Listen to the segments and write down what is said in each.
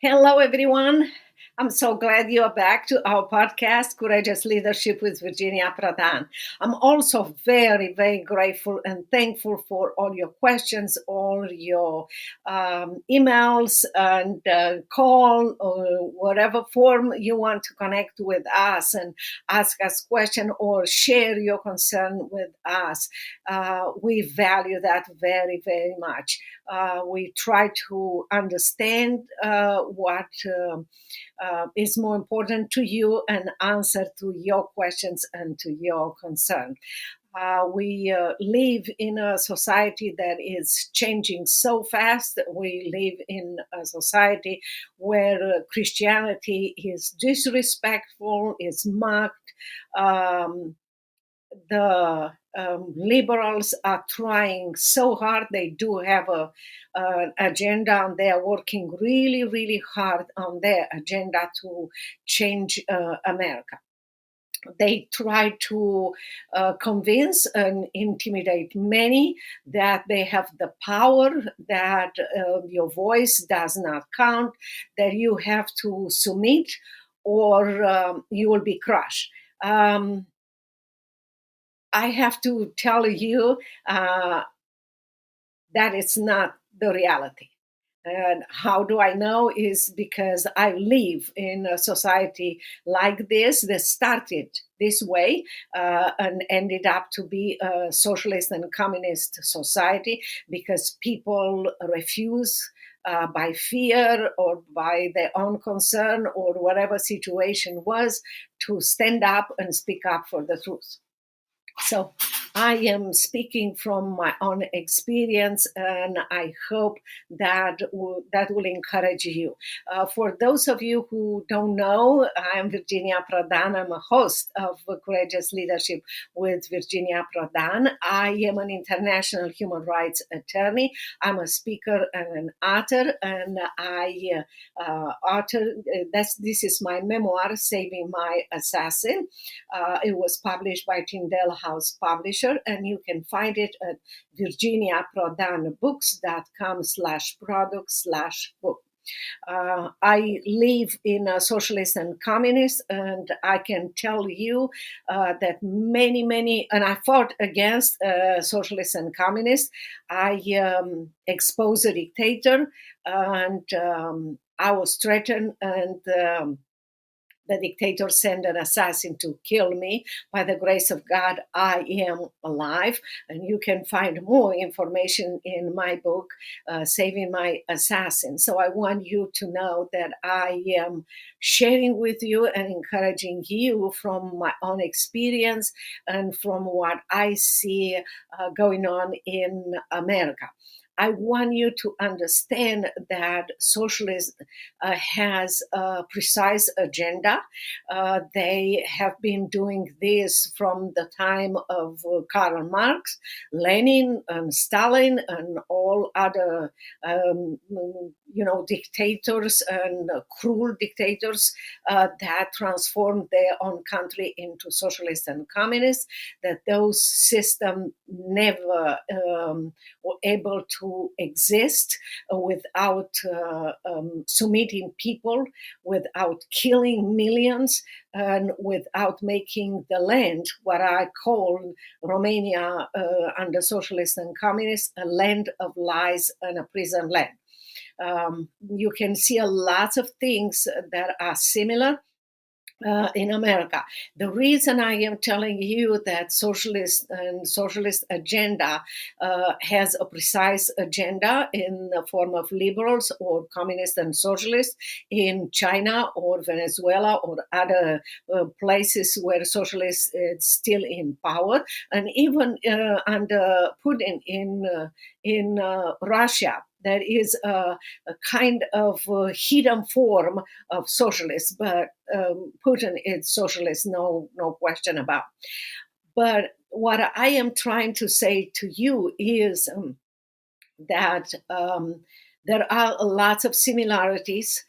Hello, everyone. I'm so glad you are back to our podcast, Courageous Leadership with Virginia Prodan. I'm also very, very grateful and thankful for all your questions, all your emails and call or whatever form you want to connect with us and ask us question or share your concern with us. We value that very, very much. We try to understand what is more important to you and answer to your questions and to your concern. We live in a society that is changing so fast. We live in a society where Christianity is disrespectful, is mocked. The liberals are trying so hard. They do have an agenda, and they are working really, really hard on their agenda to change America. They try to convince and intimidate many that they have the power, that your voice does not count, that you have to submit or you will be crushed. I have to tell you that it's not the reality. And how do I know? Is because I live in a society like this that started this way and ended up to be a socialist and communist society because people refuse by fear or by their own concern or whatever situation was to stand up and speak up for the truth. So I am speaking from my own experience, and I hope that will encourage you. For those of you who don't know, I'm Virginia Prodan. I'm a host of Courageous Leadership with Virginia Prodan. I am an international human rights attorney. I'm a speaker and an author, and I this is my memoir, Saving My Assassin. It was published by Tyndale House Publisher, and you can find it at virginiaprodanbooks.com/product/book. I live in a socialist and communist, and I can tell you that many, and I fought against socialists and communists. I exposed a dictator, and I was threatened, and the dictator sent an assassin to kill me. By the grace of God, I am alive. And you can find more information in my book, Saving My Assassin. So I want you to know that I am sharing with you and encouraging you from my own experience and from what I see going on in America. I want you to understand that socialism has a precise agenda. They have been doing this from the time of Karl Marx, Lenin, and Stalin, and all other, dictators and cruel dictators that transformed their own country into socialist and communist. That those systems never were able to exist without submitting people, without killing millions, and without making the land, what I call Romania under socialists and communists, a land of lies and a prison land. You can see a lot of things that are similar in America. The reason I am telling you that socialist agenda has a precise agenda in the form of liberals or communists and socialists in China or Venezuela or other places where socialists is still in power, and even under Putin in Russia. There is a kind of hidden form of socialist, but Putin is socialist, no question about. But what I am trying to say to you is that there are lots of similarities.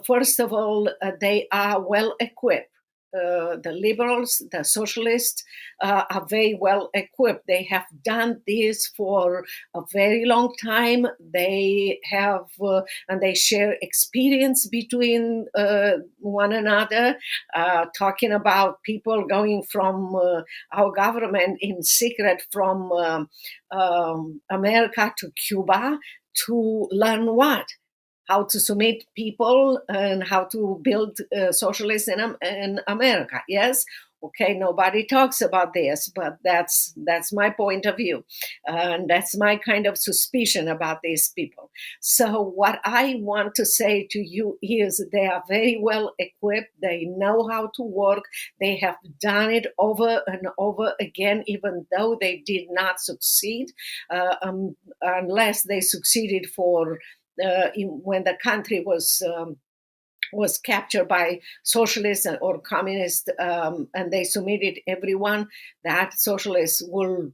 First of all, they are well equipped the liberals, the socialists, are very well equipped. They have done this for a very long time. They have, and they share experience between one another, talking about people going from our government in secret from America to Cuba to learn what? How to submit people and how to build socialism in America. Yes, okay. Nobody talks about this, but that's my point of view, and that's my kind of suspicion about these people. So what I want to say to you is they are very well equipped. They know how to work. They have done it over and over again, even though they did not succeed, unless they succeeded for when the country was captured by socialists or communists, and they submitted everyone, that socialists will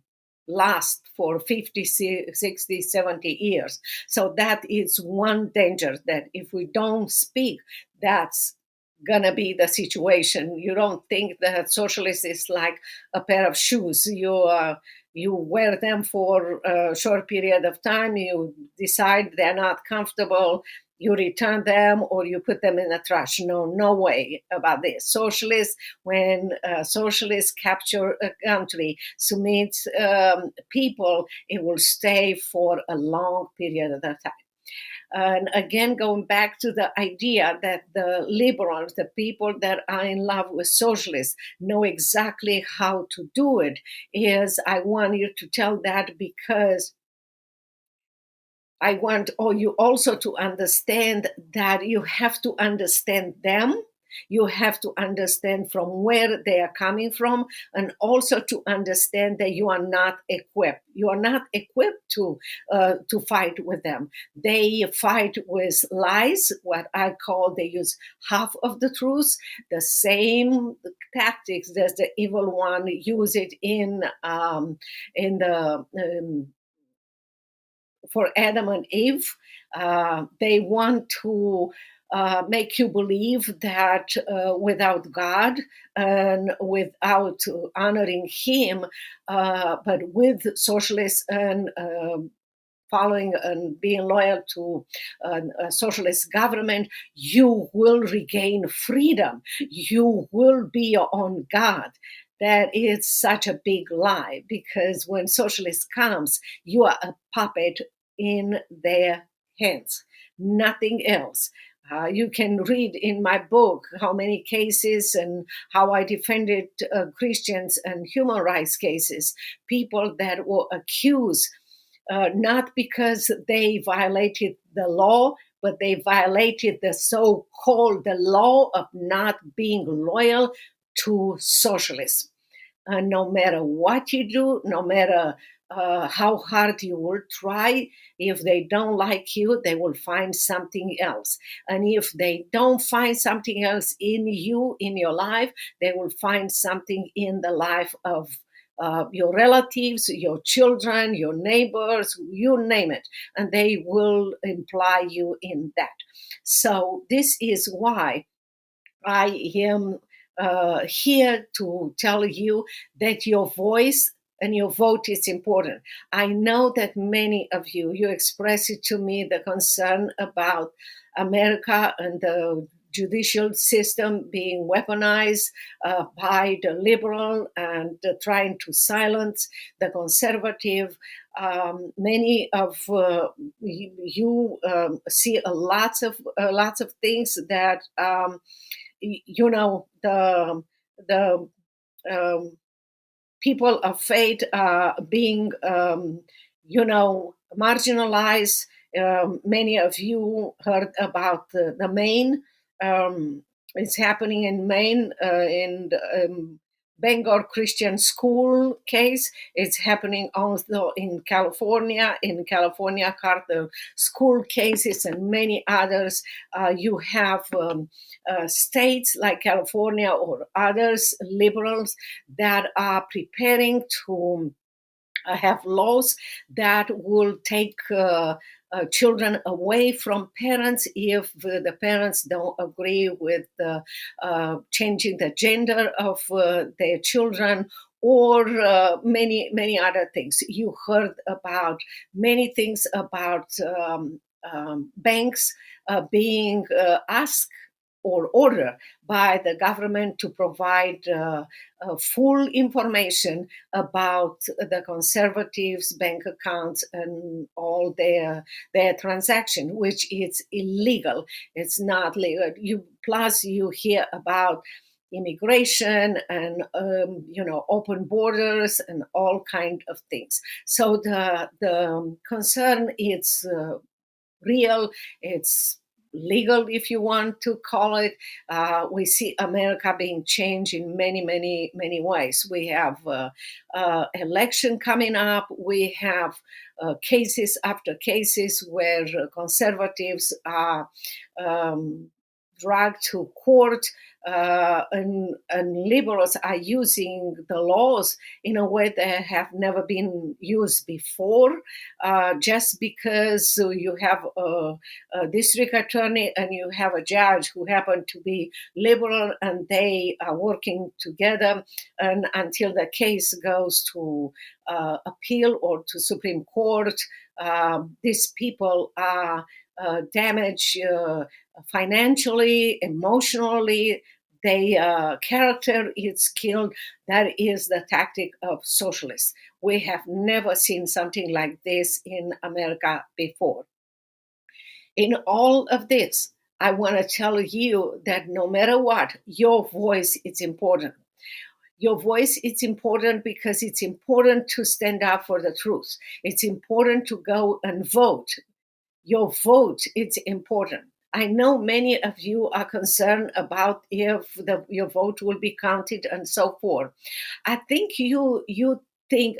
last for 50, 60, 70 years. So that is one danger, that if we don't speak, that's gonna be the situation. You don't think that socialist is like a pair of shoes. You wear them for a short period of time, you decide they're not comfortable, you return them or you put them in the trash. No way about this. Socialists, when socialists capture a country, submit people, it will stay for a long period of time. And again, going back to the idea that the liberals, the people that are in love with socialists, know exactly how to do it, is I want you to tell that because I want you also to understand that you have to understand them. You have to understand from where they are coming from, and also to understand that you are not equipped. You are not equipped to fight with them. They fight with lies, what I call they use half of the truth, the same tactics that the evil one use it in the for Adam and Eve. They want to make you believe that without God and without honoring Him, but with socialists and following and being loyal to a socialist government, you will regain freedom. You will be your own God. That is such a big lie, because when socialist comes, you are a puppet in their hands, nothing else. You can read in my book how many cases and how I defended Christians and human rights cases, people that were accused not because they violated the law, but they violated the so-called the law of not being loyal to socialism. No matter what you do, no matter how hard you will try, if they don't like you, they will find something else. And if they don't find something else in you, in your life, they will find something in the life of your relatives, your children, your neighbors, you name it, and they will imply you in that. So this is why I am here to tell you that your voice and your vote is important. I know that many of you express it to me, the concern about America and the judicial system being weaponized by the liberal and trying to silence the conservative. Many of you see lots of things that the people of faith being marginalized. Many of you heard about the Maine. It's happening in Maine in Bangor Christian School case. It's happening also in California Carter School cases, and many others. You have states like California or others, liberals, that are preparing to have laws that will take children away from parents if the parents don't agree with changing the gender of their children, or many other things. You heard about many things about banks being asked or ordered by the government to provide full information about the conservatives' bank accounts and all their transaction, which is illegal. It's not legal. You hear about immigration and open borders and all kind of things. So the concern is real. It's legal, if you want to call it. We see America being changed in many ways. We have election coming up. We have cases after cases where conservatives are dragged to court, and liberals are using the laws in a way that have never been used before, just because you have a district attorney and you have a judge who happen to be liberal, and they are working together, and until the case goes to appeal or to Supreme Court, these people are damaged financially, emotionally. Their character is killed. That is the tactic of socialists. We have never seen something like this in America before. In all of this, I want to tell you that no matter what, your voice is important. Your voice is important because it's important to stand up for the truth. It's important to go and vote. Your vote is important. I know many of you are concerned about if your vote will be counted and so forth. I think you think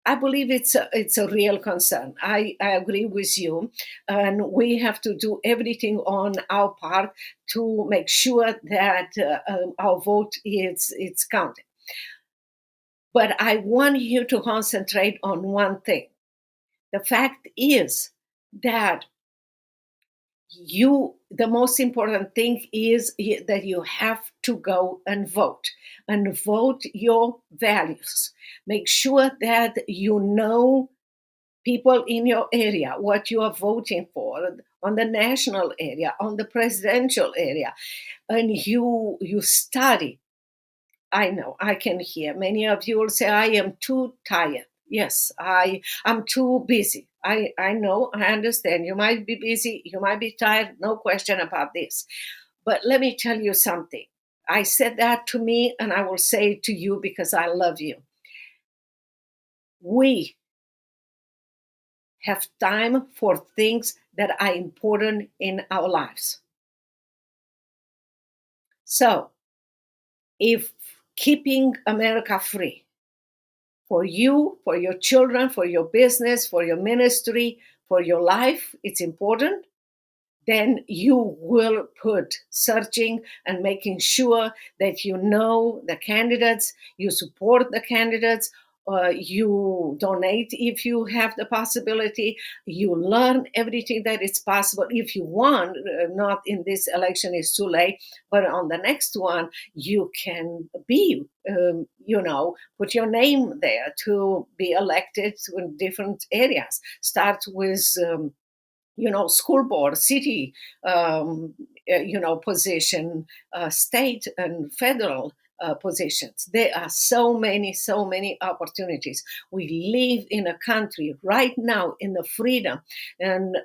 I believe it's a real concern. I agree with you, and we have to do everything on our part to make sure that our vote is counted. But I want you to concentrate on one thing. The fact is that the most important thing is that you have to go and vote your values. Make sure that you know people in your area, what you are voting for on the national area, on the presidential area, and you study. I know, I can hear many of you will say, I am too tired. Yes, I'm too busy. I know, I understand. You might be busy, you might be tired, no question about this. But let me tell you something. I said that to me, and I will say it to you because I love you. We have time for things that are important in our lives. So, if keeping America free for you, for your children, for your business, for your ministry, for your life, it's important, then you will put searching and making sure that you know the candidates, you support the candidates, you donate if you have the possibility, you learn everything that is possible. If you want, not in this election, it's too late, but on the next one, you can be, put your name there to be elected in different areas. Start with school board, city, position, state and federal positions. There are so many opportunities. We live in a country right now in the freedom, and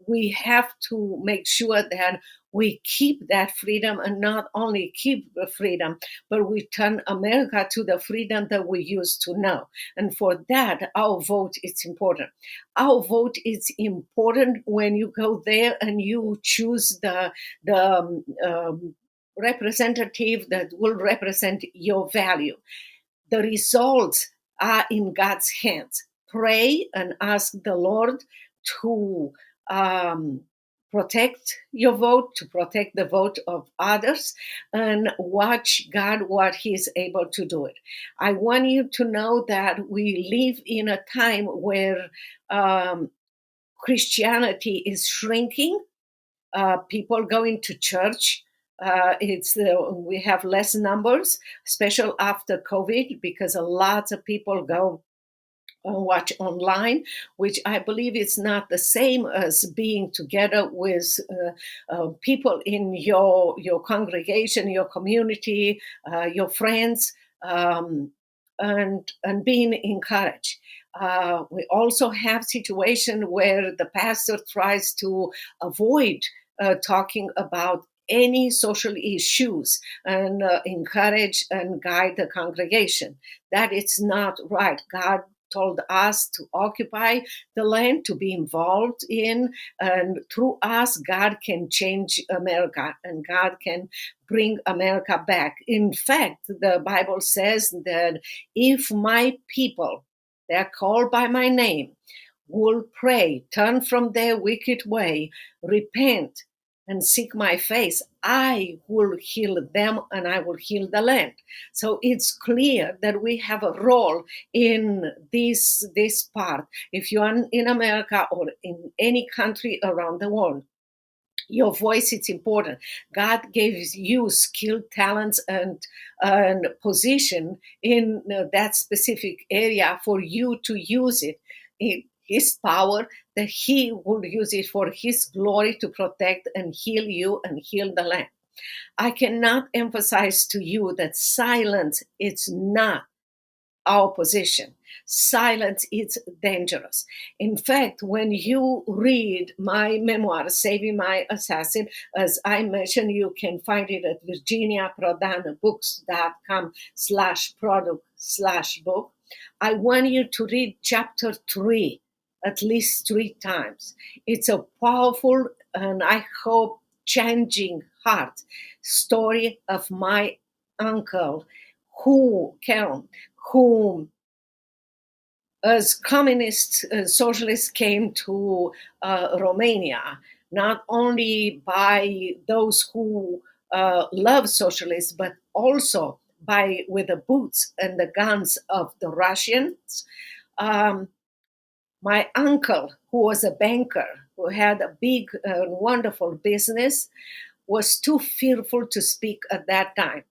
we have to make sure that we keep that freedom, and not only keep the freedom, but we turn America to the freedom that we used to know. And for that, our vote is important. Our vote is important when you go there and you choose the representative that will represent your value. The results are in God's hands. Pray and ask the Lord to protect your vote, to protect the vote of others, and watch God what He's able to do it. I want you to know that we live in a time where Christianity is shrinking. People going to church. It's We have less numbers, especially after COVID, because a lot of people go watch online, which I believe is not the same as being together with people in your congregation, your community, your friends, and being encouraged. We also have situation where the pastor tries to avoid talking about any social issues and encourage and guide the congregation. That it's not right. God told us to occupy the land, to be involved in, and through us, God can change America and God can bring America back. In fact, the Bible says that if my people, they're called by my name, will pray, turn from their wicked way, repent, and seek my face, I will heal them and I will heal the land. So it's clear that we have a role in this part. If you are in America or in any country around the world, your voice is important. God gave you skill, talents, and position in that specific area for you to use it in His power, that He will use it for His glory to protect and heal you and heal the land. I cannot emphasize to you that silence is not our position. Silence is dangerous. In fact, when you read my memoir, Saving My Assassin, as I mentioned, you can find it at Virginia Prodan books.com/product/book. I want you to read chapter 3 at least 3 times. It's a powerful and I hope changing heart story of my uncle who Carol, who, as communists and socialists came to Romania, not only by those who love socialists, but also by with the boots and the guns of the Russians. Um, my uncle, who was a banker, who had a big, wonderful business, was too fearful to speak at that time.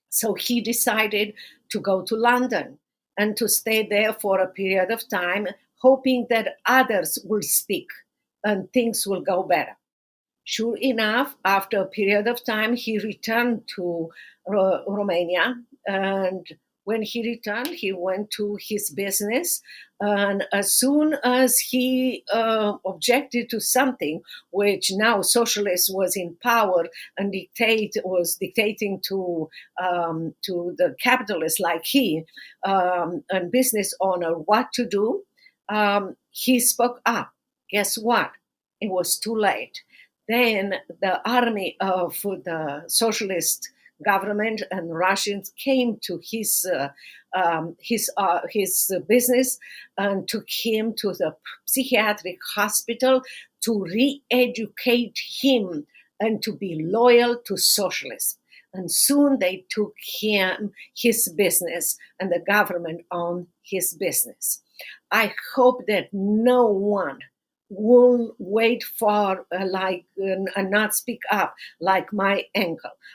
So he decided to go to London and to stay there for a period of time, hoping that others will speak and things will go better. Sure enough, after a period of time, he returned to Romania. And when he returned, he went to his business. And as soon as he objected to something, which now socialist was in power and was dictating to the capitalists like he and business owner what to do, he spoke up. Guess what? It was too late. Then the army of the socialist government and Russians came to his business and took him to the psychiatric hospital to re-educate him and to be loyal to socialism. And soon they took his business, and the government owned his business. I hope that no one will wait for and not speak up like my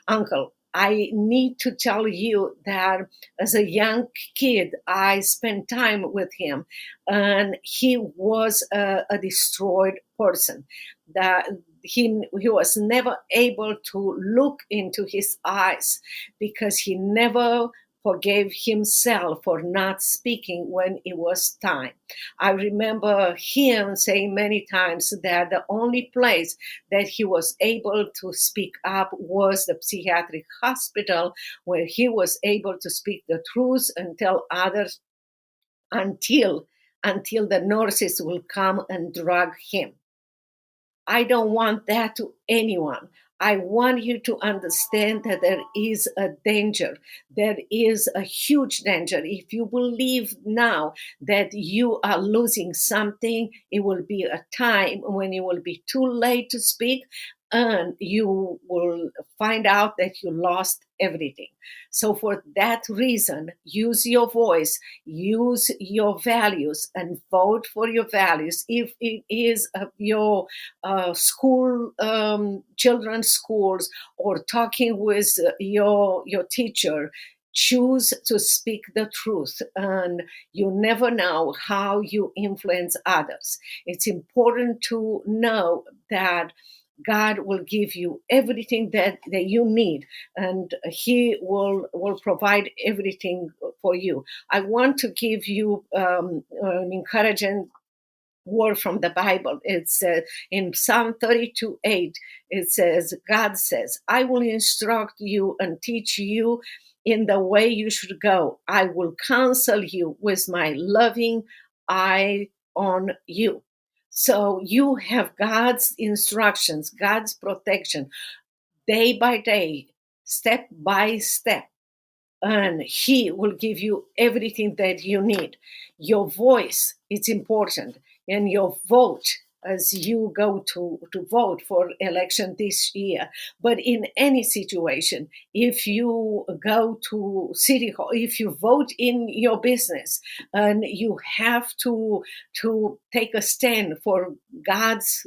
uncle. I need to tell you that as a young kid, I spent time with him, and he was a destroyed person. That he was never able to look into his eyes because he never forgave himself for not speaking when it was time. I remember him saying many times that the only place that he was able to speak up was the psychiatric hospital, where he was able to speak the truth and tell others until the nurses will come and drug him. I don't want that to anyone. I want you to understand that there is a danger. There is a huge danger. If you believe now that you are losing something, it will be a time when it will be too late to speak, and you will find out that you lost everything. So, for that reason, use your voice, use your values, and vote for your values. If it is your school, children's schools, or talking with your teacher, choose to speak the truth, and you never know how you influence others. It's important to know that God will give you everything that you need, and He will provide everything for you. I want to give you an encouraging word from the Bible. It's in Psalm 32:8. It says, God says, I will instruct you and teach you in the way you should go. I will counsel you with my loving eye on you. So you have God's instructions, God's protection, day by day, step by step, and He will give you everything that you need. Your voice is important, and your vote as you go to vote for election this year. But in any situation, if you go to city hall, if you vote in your business, and you have to take a stand for God's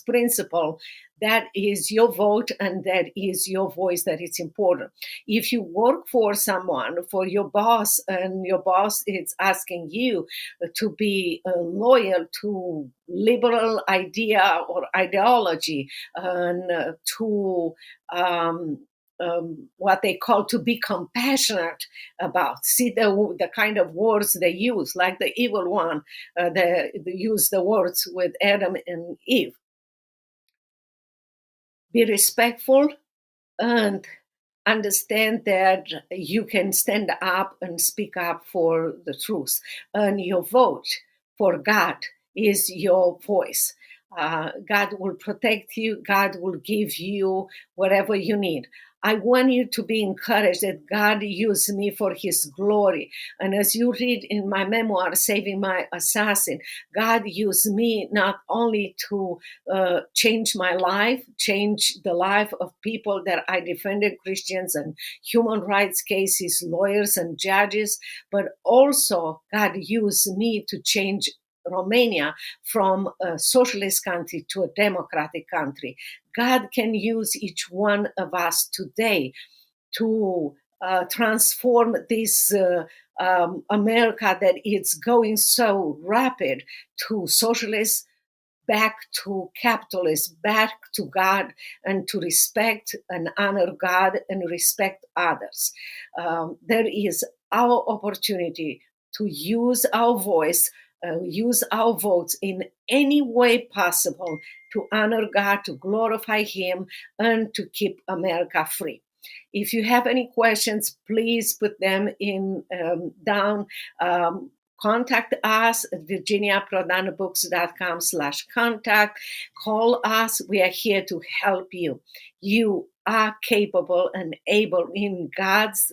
principle, that is your vote, and that is your voice, that is important. If you work for someone, for your boss, and your boss is asking you to be loyal to liberal idea or ideology, and to what they call to be compassionate about. See the kind of words they use, like the evil one, they use the words with Adam and Eve. Be respectful and understand that you can stand up and speak up for the truth. And your vote for God is your voice. God will protect you. God will give you whatever you need. I want you to be encouraged that God used me for His glory. And as you read in my memoir, Saving My Assassin, God used me not only to change my life, change the life of people that I defended, Christians and human rights cases, lawyers and judges, but also God used me to change Romania from a socialist country to a democratic country. God can use each one of us today to transform this America that is going so rapid to socialist, back to capitalist, back to God, and to respect and honor God and respect others. There is our opportunity to use our voice, use our votes in any way possible to honor God, to glorify Him, and to keep America free. If you have any questions, please put them in down. Contact us at virginiaprodanbooks.com/contact. Call us. We are here to help you. You are capable and able in God's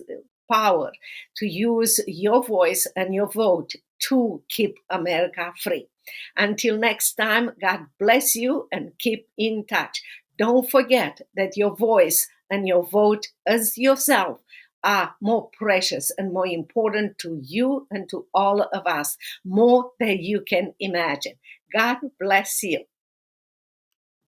power to use your voice and your vote to keep America free. Until next time, God bless you and keep in touch. Don't forget that your voice and your vote as yourself are more precious and more important to you and to all of us, more than you can imagine. God bless you.